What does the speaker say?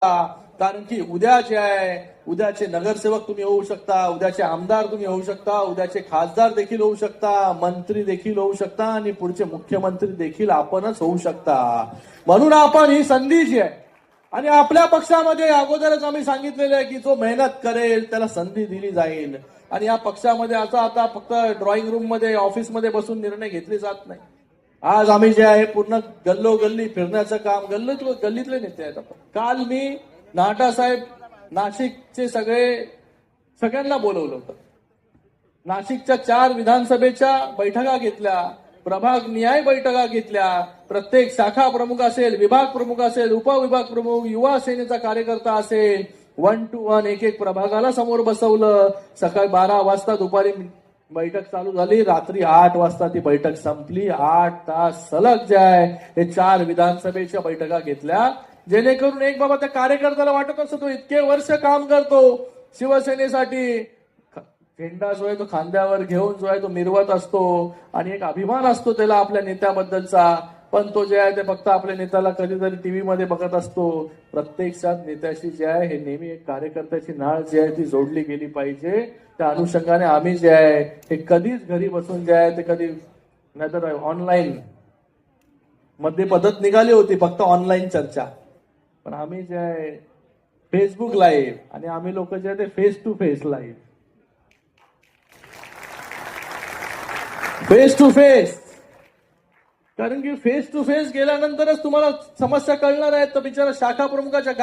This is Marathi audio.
कारण की उद्या जे आहे उद्याचे नगरसेवक तुम्ही होऊ शकता, उद्याचे आमदार तुम्ही होऊ शकता, उद्याचे खासदार देखील होऊ शकता, मंत्री देखील होऊ शकता आणि पुढचे मुख्यमंत्री देखील आपणच होऊ शकता. म्हणून आपण ही संधी जी आहे आणि आपल्या पक्षामध्ये अगोदरच आम्ही सांगितलेलं आहे की जो मेहनत करेल त्याला संधी दिली जाईल. आणि या पक्षामध्ये असा आता फक्त ड्रॉइंग रूम मध्ये ऑफिसमध्ये बसून निर्णय घेतले जात नाही. आज आम्ही जे आहे पूर्ण गल्लोगल्ली फिरण्याचं काम गल्लीतले नेते आहेत आपण. काल मी नाटा साहेब नाशिकचे सगळ्यांना बोलवलं होतं. नाशिकच्या 4 विधानसभेच्या बैठका घेतल्या, प्रभाग न्याय बैठका घेतल्या. प्रत्येक शाखा प्रमुख असेल, विभाग प्रमुख असेल, उपविभाग प्रमुख, युवा सेनेचा कार्यकर्ता असेल, 1 to 1 एक प्रभागाला समोर बसवलं. सकाळी 12 वाजता दुपारी बैठक चालू झाली, रात्री 8 वाजता ती बैठक संपली. 8 तास सलग जे आहे हे 4 विधानसभेच्या बैठका घेतल्या, जेणेकरून एक बाबा त्या कार्यकर्त्याला वाटत असतो तो इतके वर्ष काम करतो शिवसेनेसाठी, झेंडा जो आहे तो खांद्यावर घेऊन जो आहे तो मिरवत असतो आणि एक अभिमान असतो त्याला आपल्या नेत्याबद्दलचा. पण तो जे आहे ते फक्त आपल्या नेत्याला कधीतरी टीव्ही मध्ये बघत असतो. प्रत्यक्षात नेत्याशी जे आहे हे नेहमी एक कार्यकर्त्याची नाळ जी आहे ती जोडली गेली पाहिजे. त्या अनुषंगाने आम्ही जे आहे हे कधीच घरी बसून जे आहे ते कधी नाहीतर ऑनलाईन मध्ये पद्धत निघाली होती फक्त ऑनलाईन चर्चा, पण आम्ही जे आहे फेसबुक लाईव्ह आणि आम्ही लोक जे आहे ते face to face live, face to face. कारण की फेस टू फेस गेल्यानंतरच तुम्हाला समस्या कळणार आहेत. तर बिचारा शाखा प्रमुखाच्या